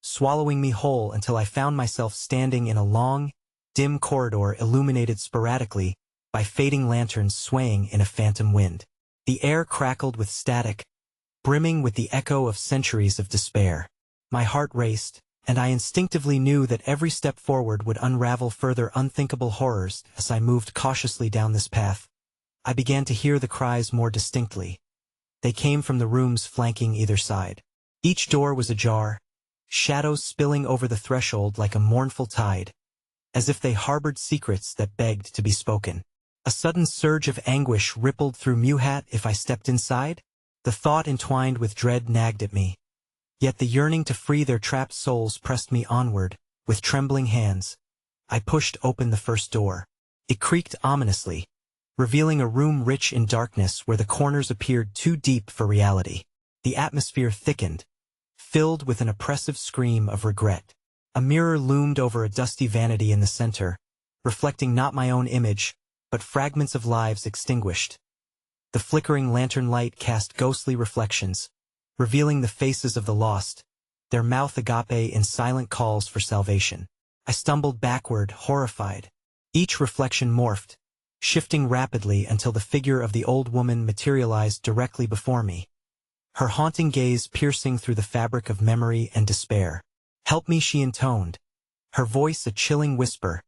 swallowing me whole until I found myself standing in a long, dim corridor illuminated sporadically by fading lanterns swaying in a phantom wind. The air crackled with static, brimming with the echo of centuries of despair. My heart raced, and I instinctively knew that every step forward would unravel further unthinkable horrors. As I moved cautiously down this path, I began to hear the cries more distinctly. They came from the rooms flanking either side. Each door was ajar, shadows spilling over the threshold like a mournful tide, as if they harbored secrets that begged to be spoken. A sudden surge of anguish rippled through Muhat. If I stepped inside? The thought entwined with dread nagged at me. Yet the yearning to free their trapped souls pressed me onward. With trembling hands, I pushed open the first door. It creaked ominously, revealing a room rich in darkness where the corners appeared too deep for reality. The atmosphere thickened, filled with an oppressive scream of regret. A mirror loomed over a dusty vanity in the center, reflecting not my own image, but fragments of lives extinguished. The flickering lantern light cast ghostly reflections, revealing the faces of the lost, their mouth agape in silent calls for salvation. I stumbled backward, horrified. Each reflection morphed, shifting rapidly until the figure of the old woman materialized directly before me, her haunting gaze piercing through the fabric of memory and despair. "Help me," she intoned, her voice a chilling whisper,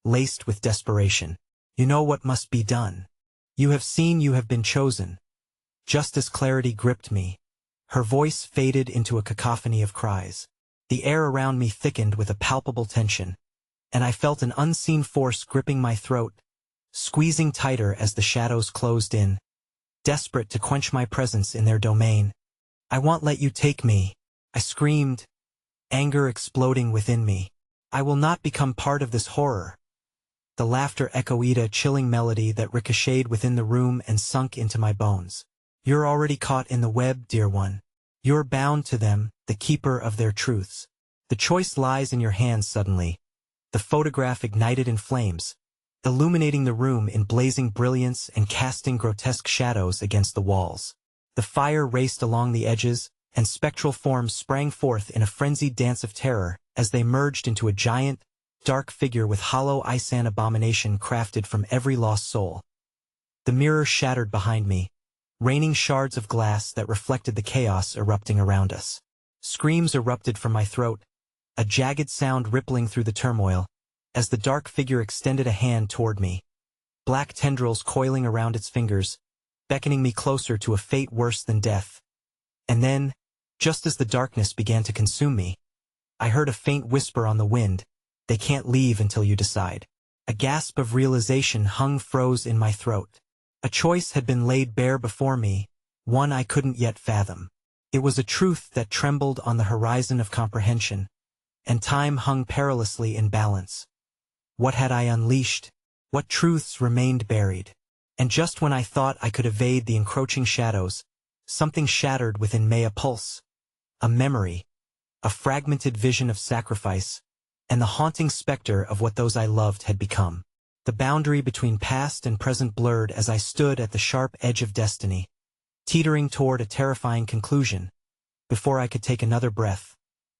laced with desperation. "You know what must be done. You have seen, you have been chosen." Just as clarity gripped me, her voice faded into a cacophony of cries. The air around me thickened with a palpable tension, and I felt an unseen force gripping my throat, squeezing tighter as the shadows closed in, desperate to quench my presence in their domain. "I won't let you take me," I screamed, anger exploding within me. "I will not become part of this horror." The laughter echoed a chilling melody that ricocheted within the room and sunk into my bones. "You're already caught in the web, dear one. You're bound to them, the keeper of their truths. The choice lies in your hands." Suddenly, the photograph ignited in flames, illuminating the room in blazing brilliance and casting grotesque shadows against the walls. The fire raced along the edges, and spectral forms sprang forth in a frenzied dance of terror as they merged into a giant, dark figure with hollow Isan abomination crafted from every lost soul. The mirror shattered behind me, raining shards of glass that reflected the chaos erupting around us. Screams erupted from my throat, a jagged sound rippling through the turmoil, as the dark figure extended a hand toward me, black tendrils coiling around its fingers, beckoning me closer to a fate worse than death. And then, just as the darkness began to consume me, I heard a faint whisper on the wind, "They can't leave until you decide." A gasp of realization hung froze in my throat. A choice had been laid bare before me, one I couldn't yet fathom. It was a truth that trembled on the horizon of comprehension, and time hung perilously in balance. What had I unleashed? What truths remained buried? And just when I thought I could evade the encroaching shadows, something shattered within me, a pulse, a memory, a fragmented vision of sacrifice, and the haunting specter of what those I loved had become. The boundary between past and present blurred as I stood at the sharp edge of destiny, teetering toward a terrifying conclusion. Before I could take another breath,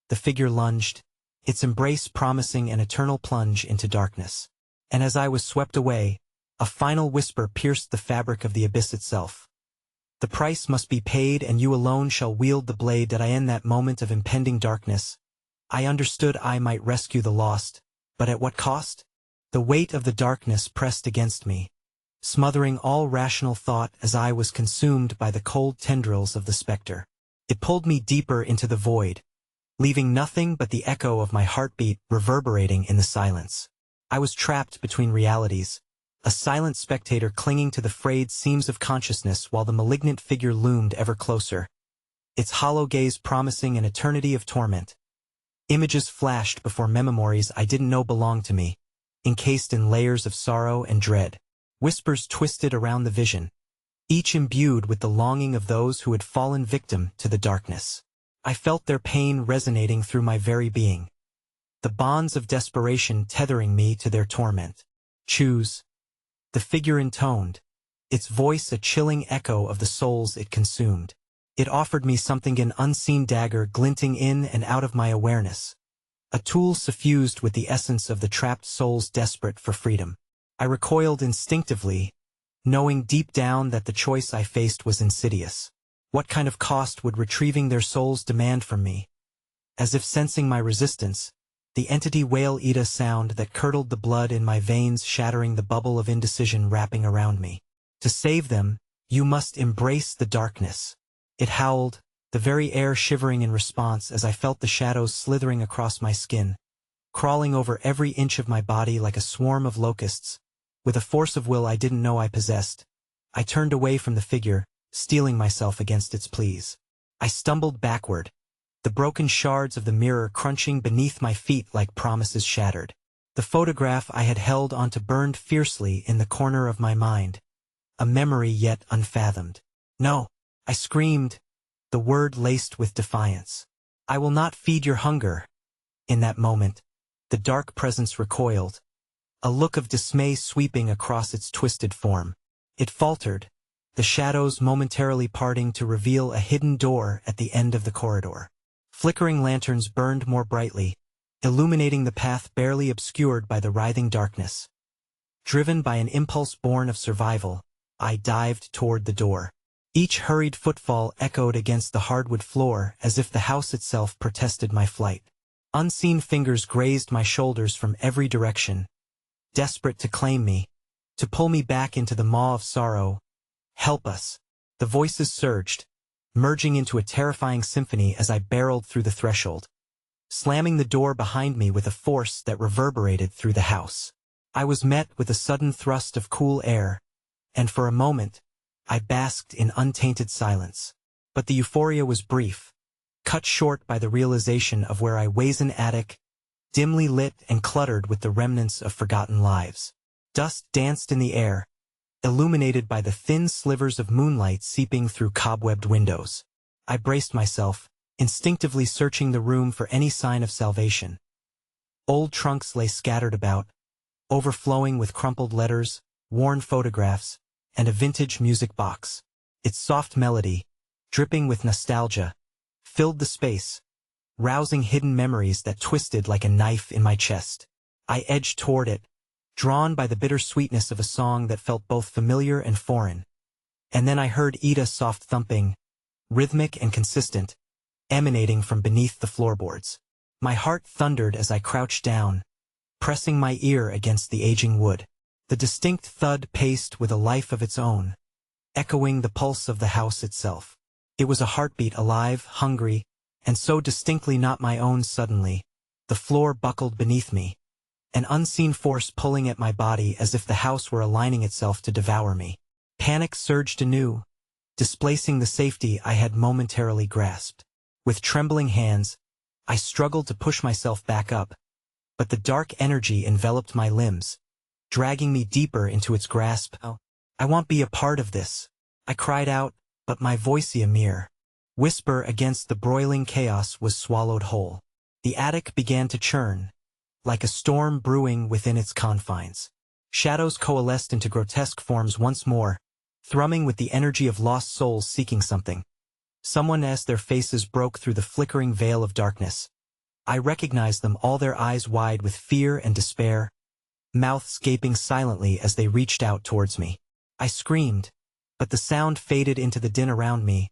the figure lunged, its embrace promising an eternal plunge into darkness. And as I was swept away, a final whisper pierced the fabric of the abyss itself. "The price must be paid, and you alone shall wield the blade." That I in that moment of impending darkness, I understood I might rescue the lost, but at what cost? The weight of the darkness pressed against me, smothering all rational thought as I was consumed by the cold tendrils of the specter. It pulled me deeper into the void, leaving nothing but the echo of my heartbeat reverberating in the silence. I was trapped between realities, a silent spectator clinging to the frayed seams of consciousness while the malignant figure loomed ever closer, its hollow gaze promising an eternity of torment. Images flashed before memories I didn't know belonged to me, encased in layers of sorrow and dread. Whispers twisted around the vision, each imbued with the longing of those who had fallen victim to the darkness. I felt their pain resonating through my very being, the bonds of desperation tethering me to their torment. Choose. The figure intoned, its voice a chilling echo of the souls it consumed. It offered me something, an unseen dagger glinting in and out of my awareness, a tool suffused with the essence of the trapped souls desperate for freedom. I recoiled instinctively, knowing deep down that the choice I faced was insidious. What kind of cost would retrieving their souls demand from me? As if sensing my resistance, the entity wailed a sound that curdled the blood in my veins, shattering the bubble of indecision wrapping around me. To save them, you must embrace the darkness. It howled, the very air shivering in response as I felt the shadows slithering across my skin, crawling over every inch of my body like a swarm of locusts. With a force of will I didn't know I possessed, I turned away from the figure, steeling myself against its pleas. I stumbled backward, the broken shards of the mirror crunching beneath my feet like promises shattered. The photograph I had held onto burned fiercely in the corner of my mind, a memory yet unfathomed. No, I screamed, the word laced with defiance. I will not feed your hunger. In that moment, the dark presence recoiled, a look of dismay sweeping across its twisted form. It faltered, the shadows momentarily parting to reveal a hidden door at the end of the corridor. Flickering lanterns burned more brightly, illuminating the path barely obscured by the writhing darkness. Driven by an impulse born of survival, I dived toward the door. Each hurried footfall echoed against the hardwood floor as if the house itself protested my flight. Unseen fingers grazed my shoulders from every direction, desperate to claim me, to pull me back into the maw of sorrow. Help us. The voices surged, merging into a terrifying symphony as I barreled through the threshold, slamming the door behind me with a force that reverberated through the house. I was met with a sudden thrust of cool air, and for a moment, I basked in untainted silence. But the euphoria was brief, cut short by the realization of where I was, an attic, dimly lit and cluttered with the remnants of forgotten lives. Dust danced in the air, illuminated by the thin slivers of moonlight seeping through cobwebbed windows. I braced myself, instinctively searching the room for any sign of salvation. Old trunks lay scattered about, overflowing with crumpled letters, worn photographs, and a vintage music box. Its soft melody, dripping with nostalgia, filled the space, rousing hidden memories that twisted like a knife in my chest. I edged toward it, drawn by the bitter sweetness of a song that felt both familiar and foreign. And then I heard Ida's soft thumping, rhythmic and consistent, emanating from beneath the floorboards. My heart thundered as I crouched down, pressing my ear against the aging wood. The distinct thud paced with a life of its own, echoing the pulse of the house itself. It was a heartbeat, alive, hungry, and so distinctly not my own. Suddenly, the floor buckled beneath me, an unseen force pulling at my body as if the house were aligning itself to devour me. Panic surged anew, displacing the safety I had momentarily grasped. With trembling hands, I struggled to push myself back up, but the dark energy enveloped my limbs, dragging me deeper into its grasp. "Oh, I won't be a part of this," I cried out, but my voice, a mere whisper against the broiling chaos, was swallowed whole. The attic began to churn, like a storm brewing within its confines. Shadows coalesced into grotesque forms once more, thrumming with the energy of lost souls seeking something. Someone, as their faces broke through the flickering veil of darkness, I recognized them, all their eyes wide with fear and despair, mouths gaping silently as they reached out towards me. I screamed, but the sound faded into the din around me,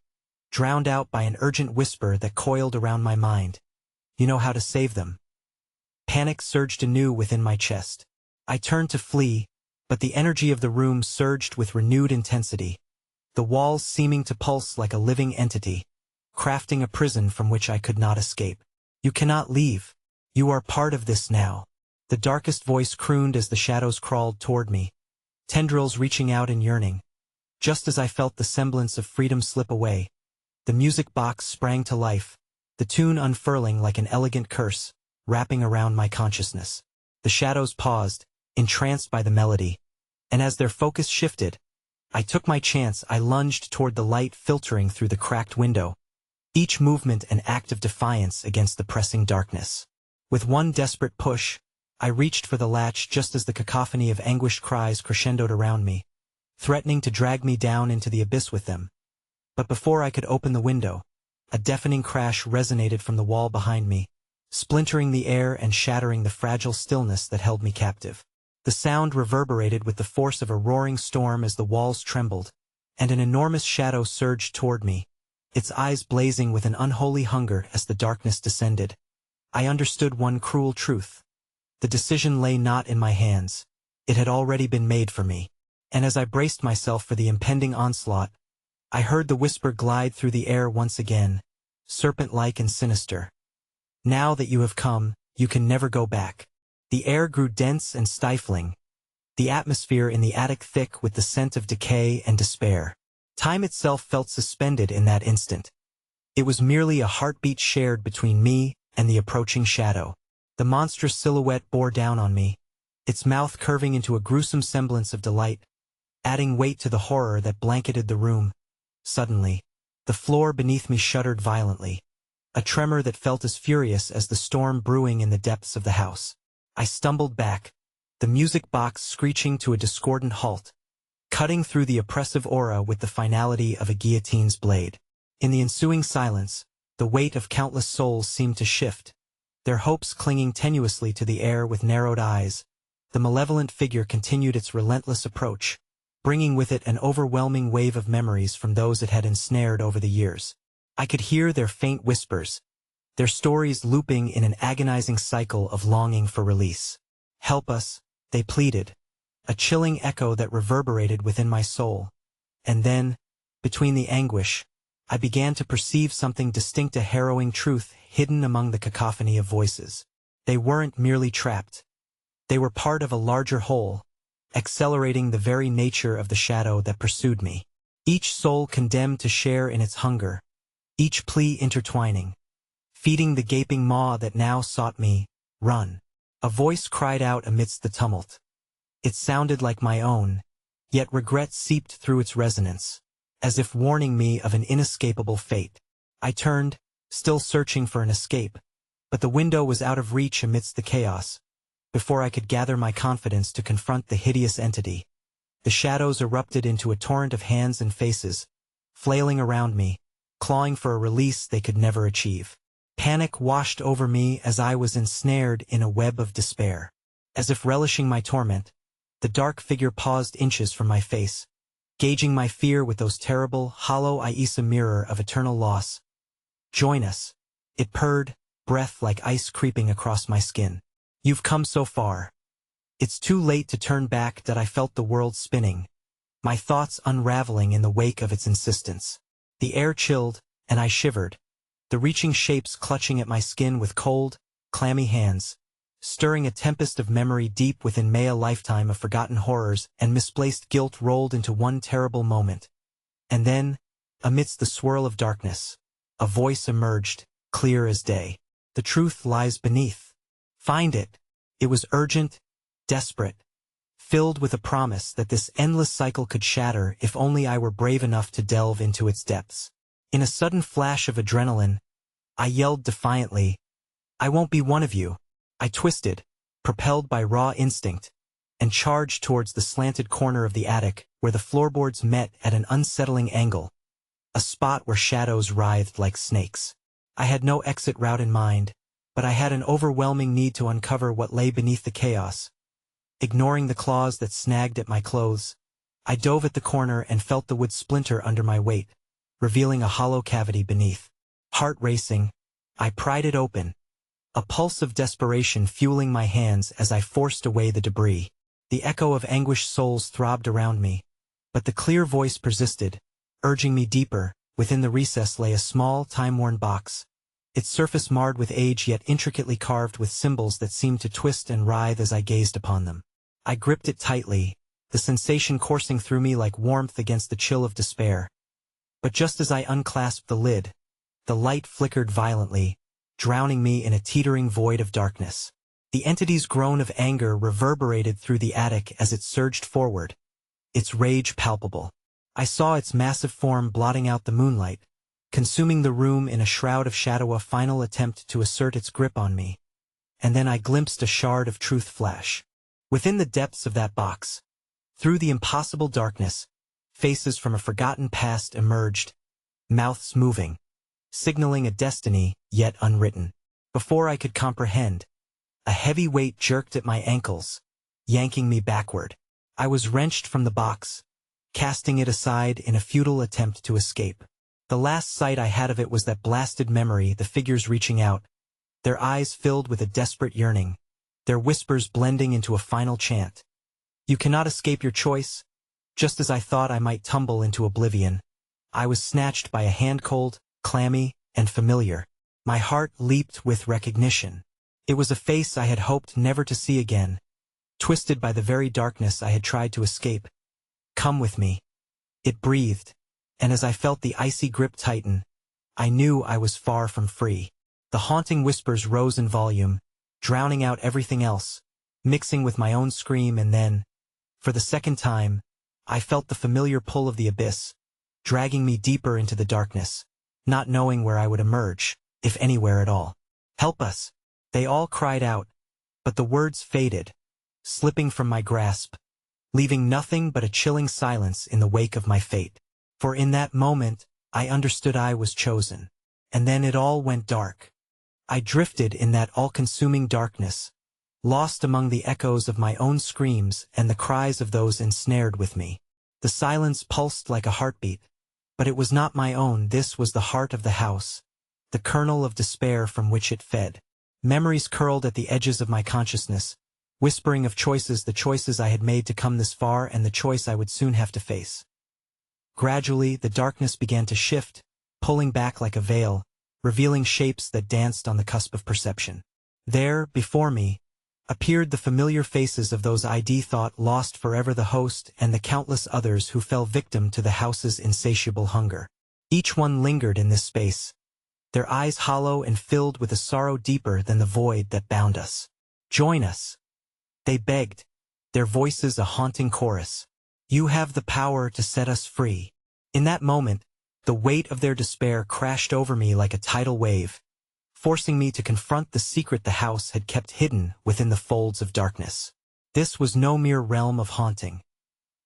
drowned out by an urgent whisper that coiled around my mind. "You know how to save them." Panic surged anew within my chest. I turned to flee, but the energy of the room surged with renewed intensity, the walls seeming to pulse like a living entity, crafting a prison from which I could not escape. You cannot leave. You are part of this now. The darkest voice crooned as the shadows crawled toward me, tendrils reaching out in yearning. Just as I felt the semblance of freedom slip away, the music box sprang to life, the tune unfurling like an elegant curse, wrapping around my consciousness. The shadows paused, entranced by the melody, and as their focus shifted, I took my chance. I lunged toward the light filtering through the cracked window, each movement an act of defiance against the pressing darkness. With one desperate push, I reached for the latch just as the cacophony of anguished cries crescendoed around me, threatening to drag me down into the abyss with them. But before I could open the window, a deafening crash resonated from the wall behind me, splintering the air and shattering the fragile stillness that held me captive. The sound reverberated with the force of a roaring storm as the walls trembled, and an enormous shadow surged toward me, its eyes blazing with an unholy hunger as the darkness descended. I understood one cruel truth. The decision lay not in my hands. It had already been made for me. And as I braced myself for the impending onslaught, I heard the whisper glide through the air once again, serpent-like and sinister. Now that you have come, you can never go back. The air grew dense and stifling, the atmosphere in the attic thick with the scent of decay and despair. Time itself felt suspended in that instant. It was merely a heartbeat shared between me and the approaching shadow. The monstrous silhouette bore down on me, its mouth curving into a gruesome semblance of delight, adding weight to the horror that blanketed the room. Suddenly, the floor beneath me shuddered violently, a tremor that felt as furious as the storm brewing in the depths of the house. I stumbled back, the music box screeching to a discordant halt, cutting through the oppressive aura with the finality of a guillotine's blade. In the ensuing silence, the weight of countless souls seemed to shift, their hopes clinging tenuously to the air with narrowed eyes. The malevolent figure continued its relentless approach, bringing with it an overwhelming wave of memories from those it had ensnared over the years. I could hear their faint whispers, their stories looping in an agonizing cycle of longing for release. Help us, they pleaded, a chilling echo that reverberated within my soul. And then, between the anguish, I began to perceive something distinct, a harrowing truth hidden among the cacophony of voices. They weren't merely trapped. They were part of a larger whole, accelerating the very nature of the shadow that pursued me. Each soul condemned to share in its hunger, each plea intertwining, feeding the gaping maw that now sought me. Run. A voice cried out amidst the tumult. It sounded like my own, yet regret seeped through its resonance, as if warning me of an inescapable fate. I turned, still searching for an escape, but the window was out of reach amidst the chaos. Before I could gather my confidence to confront the hideous entity, the shadows erupted into a torrent of hands and faces, flailing around me, clawing for a release they could never achieve. Panic washed over me as I was ensnared in a web of despair. As if relishing my torment, the dark figure paused inches from my face, gauging my fear with those terrible, hollow eyes, a mirror of eternal loss. Join us, it purred, breath like ice creeping across my skin. You've come so far. It's too late to turn back. That I felt the world spinning, my thoughts unraveling in the wake of its insistence. The air chilled, and I shivered, the reaching shapes clutching at my skin with cold, clammy hands, stirring a tempest of memory deep within me. A lifetime of forgotten horrors and misplaced guilt rolled into one terrible moment. And then, amidst the swirl of darkness, a voice emerged, clear as day. The truth lies beneath. Find it. It was urgent, desperate, filled with a promise that this endless cycle could shatter if only I were brave enough to delve into its depths. In a sudden flash of adrenaline, I yelled defiantly, I won't be one of you. I twisted, propelled by raw instinct, and charged towards the slanted corner of the attic where the floorboards met at an unsettling angle, a spot where shadows writhed like snakes. I had no exit route in mind, but I had an overwhelming need to uncover what lay beneath the chaos. Ignoring the claws that snagged at my clothes, I dove at the corner and felt the wood splinter under my weight, revealing a hollow cavity beneath. Heart racing, I pried it open, a pulse of desperation fueling my hands as I forced away the debris. The echo of anguished souls throbbed around me, but the clear voice persisted, urging me deeper. Within the recess lay a small, time-worn box, its surface marred with age yet intricately carved with symbols that seemed to twist and writhe as I gazed upon them. I gripped it tightly, the sensation coursing through me like warmth against the chill of despair. But just as I unclasped the lid, the light flickered violently, drowning me in a teetering void of darkness. The entity's groan of anger reverberated through the attic as it surged forward, its rage palpable. I saw its massive form blotting out the moonlight, consuming the room in a shroud of shadow, a final attempt to assert its grip on me. And then I glimpsed a shard of truth flash. Within the depths of that box, through the impossible darkness, faces from a forgotten past emerged, mouths moving, signaling a destiny yet unwritten. Before I could comprehend, a heavy weight jerked at my ankles, yanking me backward. I was wrenched from the box, casting it aside in a futile attempt to escape. The last sight I had of it was that blasted memory, the figures reaching out, their eyes filled with a desperate yearning, their whispers blending into a final chant. You cannot escape your choice. Just as I thought I might tumble into oblivion, I was snatched by a hand cold, clammy, and familiar. My heart leaped with recognition. It was a face I had hoped never to see again, twisted by the very darkness I had tried to escape. Come with me. It breathed, and as I felt the icy grip tighten, I knew I was far from free. The haunting whispers rose in volume, drowning out everything else, mixing with my own scream, and then, for the second time, I felt the familiar pull of the abyss, dragging me deeper into the darkness, not knowing where I would emerge, if anywhere at all. Help us! They all cried out, but the words faded, slipping from my grasp, leaving nothing but a chilling silence in the wake of my fate. For in that moment, I understood I was chosen. And then it all went dark. I drifted in that all-consuming darkness, lost among the echoes of my own screams and the cries of those ensnared with me. The silence pulsed like a heartbeat, but it was not my own. This was the heart of the house, the kernel of despair from which it fed. Memories curled at the edges of my consciousness, whispering of choices, the choices I had made to come this far and the choice I would soon have to face. Gradually, the darkness began to shift, pulling back like a veil, revealing shapes that danced on the cusp of perception. There, before me, appeared the familiar faces of those I'd thought lost forever, the host and the countless others who fell victim to the house's insatiable hunger. Each one lingered in this space, their eyes hollow and filled with a sorrow deeper than the void that bound us. Join us, they begged, their voices a haunting chorus. You have the power to set us free. In that moment, the weight of their despair crashed over me like a tidal wave, forcing me to confront the secret the house had kept hidden within the folds of darkness. This was no mere realm of haunting.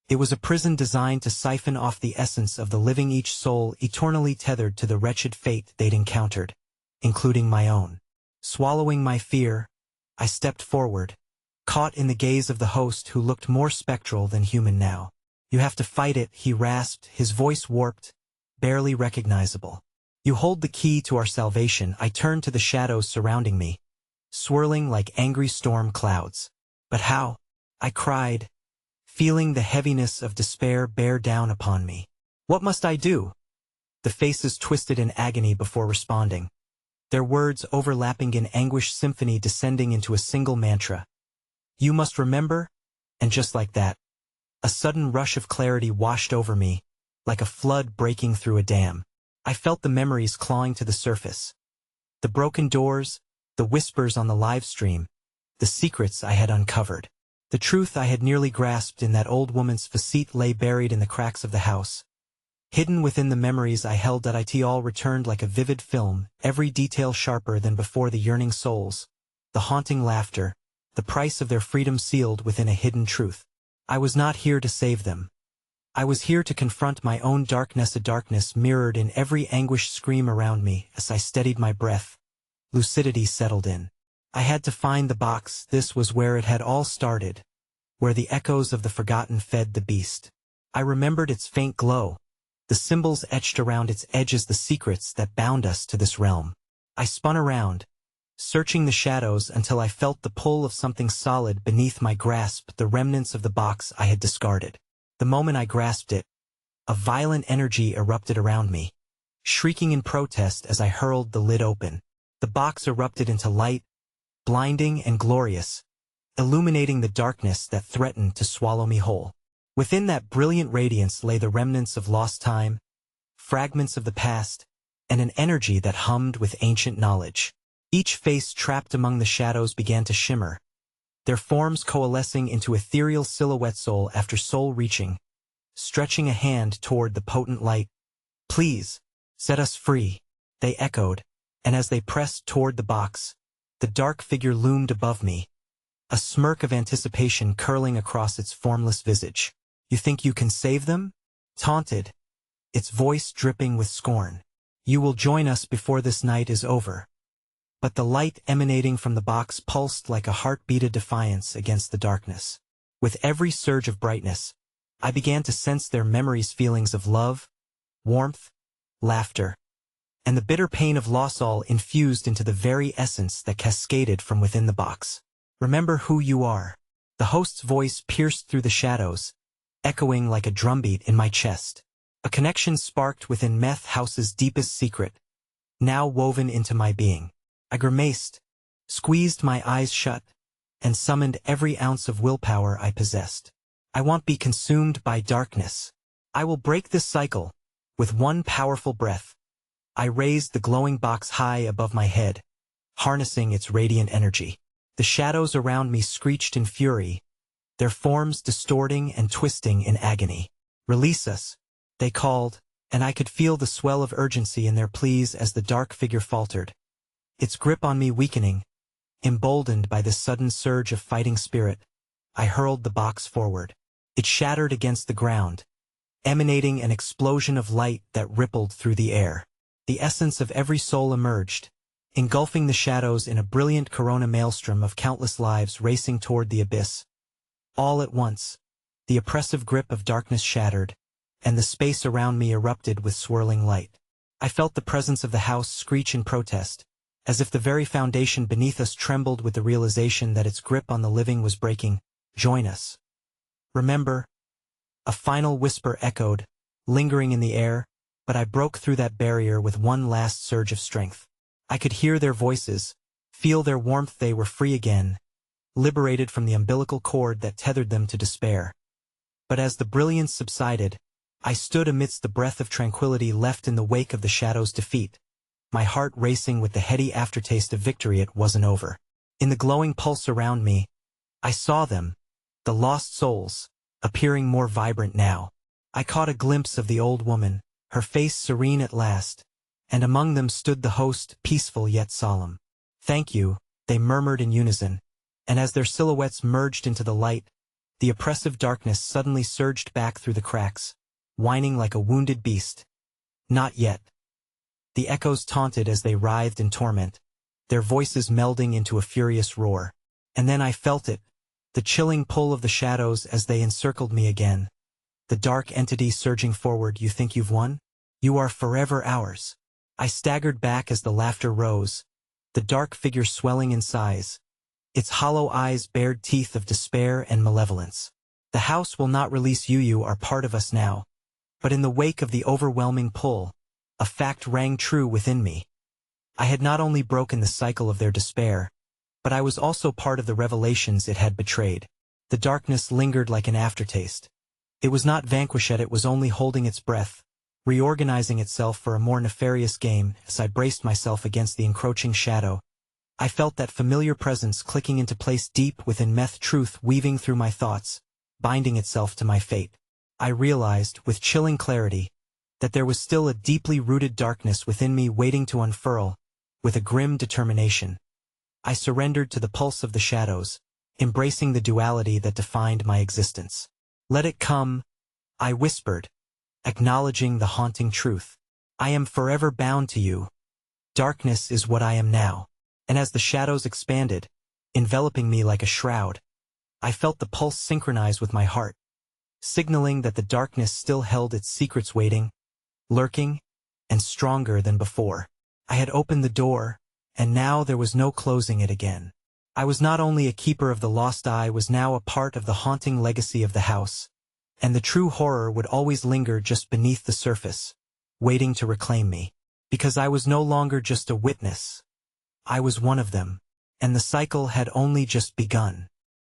It was a prison designed to siphon off the essence of the living, each soul eternally tethered to the wretched fate they'd encountered, including my own. Swallowing my fear, I stepped forward, caught in the gaze of the host who looked more spectral than human now. You have to fight it, he rasped, his voice warped, barely recognizable. You hold the key to our salvation. I turned to the shadows surrounding me, swirling like angry storm clouds. But how? I cried, feeling the heaviness of despair bear down upon me. What must I do? The faces twisted in agony before responding, their words overlapping in anguish, symphony descending into a single mantra. You must remember, and just like that, a sudden rush of clarity washed over me, like a flood breaking through a dam. I felt the memories clawing to the surface. The broken doors, the whispers on the live stream, the secrets I had uncovered. The truth I had nearly grasped in that old woman's facade lay buried in the cracks of the house. Hidden within the memories I held that it all returned like a vivid film, every detail sharper than before, the yearning souls, the haunting laughter, the price of their freedom sealed within a hidden truth. I was not here to save them. I was here to confront my own darkness, a darkness mirrored in every anguished scream around me. As I steadied my breath, lucidity settled in. I had to find the box. This was where it had all started, where the echoes of the forgotten fed the beast. I remembered its faint glow, the symbols etched around its edges, the secrets that bound us to this realm. I spun around, searching the shadows until I felt the pull of something solid beneath my grasp, the remnants of the box I had discarded. The moment I grasped it, a violent energy erupted around me, shrieking in protest as I hurled the lid open. The box erupted into light, blinding and glorious, illuminating the darkness that threatened to swallow me whole. Within that brilliant radiance lay the remnants of lost time, fragments of the past, and an energy that hummed with ancient knowledge. Each face trapped among the shadows began to shimmer, their forms coalescing into ethereal silhouette, soul after soul reaching, stretching a hand toward the potent light. "Please, set us free," they echoed, and as they pressed toward the box, the dark figure loomed above me, a smirk of anticipation curling across its formless visage. "You think you can save them?" taunted, its voice dripping with scorn. "You will join us before this night is over." But the light emanating from the box pulsed like a heartbeat of defiance against the darkness. With every surge of brightness, I began to sense their memories, feelings of love, warmth, laughter, and the bitter pain of loss, all infused into the very essence that cascaded from within the box. "Remember who you are." The host's voice pierced through the shadows, echoing like a drumbeat in my chest. A connection sparked within Meth House's deepest secret, now woven into my being. I grimaced, squeezed my eyes shut, and summoned every ounce of willpower I possessed. "I won't be consumed by darkness. I will break this cycle." With one powerful breath, I raised the glowing box high above my head, harnessing its radiant energy. The shadows around me screeched in fury, their forms distorting and twisting in agony. "Release us," they called, and I could feel the swell of urgency in their pleas as the dark figure faltered, its grip on me weakening. Emboldened by this sudden surge of fighting spirit, I hurled the box forward. It shattered against the ground, emanating an explosion of light that rippled through the air. The essence of every soul emerged, engulfing the shadows in a brilliant corona maelstrom of countless lives racing toward the abyss. All at once, the oppressive grip of darkness shattered, and the space around me erupted with swirling light. I felt the presence of the house screech in protest, as if the very foundation beneath us trembled with the realization that its grip on the living was breaking. "Join us. Remember," a final whisper echoed, lingering in the air, but I broke through that barrier with one last surge of strength. I could hear their voices, feel their warmth. They were free again, liberated from the umbilical cord that tethered them to despair. But as the brilliance subsided, I stood amidst the breath of tranquility left in the wake of the shadow's defeat, my heart racing with the heady aftertaste of victory. It wasn't over. In the glowing pulse around me, I saw them, the lost souls, appearing more vibrant now. I caught a glimpse of the old woman, her face serene at last, and among them stood the host, peaceful yet solemn. "Thank you," they murmured in unison, and as their silhouettes merged into the light, the oppressive darkness suddenly surged back through the cracks, whining like a wounded beast. "Not yet." The echoes taunted as they writhed in torment, their voices melding into a furious roar. And then I felt it, the chilling pull of the shadows as they encircled me again. The dark entity surging forward. "You think you've won? You are forever ours." I staggered back as the laughter rose, the dark figure swelling in size. Its hollow eyes bared teeth of despair and malevolence. "The house will not release you. You are part of us now." But in the wake of the overwhelming pull, a fact rang true within me. I had not only broken the cycle of their despair, but I was also part of the revelations it had betrayed. The darkness lingered like an aftertaste. It was not vanquished yet. It was only holding its breath, reorganizing itself for a more nefarious game. As I braced myself against the encroaching shadow, I felt that familiar presence clicking into place deep within Meth, truth weaving through my thoughts, binding itself to my fate. I realized, with chilling clarity, that there was still a deeply rooted darkness within me waiting to unfurl. With a grim determination, I surrendered to the pulse of the shadows, embracing the duality that defined my existence. "Let it come," I whispered, acknowledging the haunting truth. "I am forever bound to you. Darkness is what I am now." And as the shadows expanded, enveloping me like a shroud, I felt the pulse synchronize with my heart, signaling that the darkness still held its secrets waiting, lurking, and stronger than before. I had opened the door, and now there was no closing it again. I was not only a keeper of the lost, I was now a part of the haunting legacy of the house, and the true horror would always linger just beneath the surface, waiting to reclaim me. Because I was no longer just a witness. I was one of them, and the cycle had only just begun.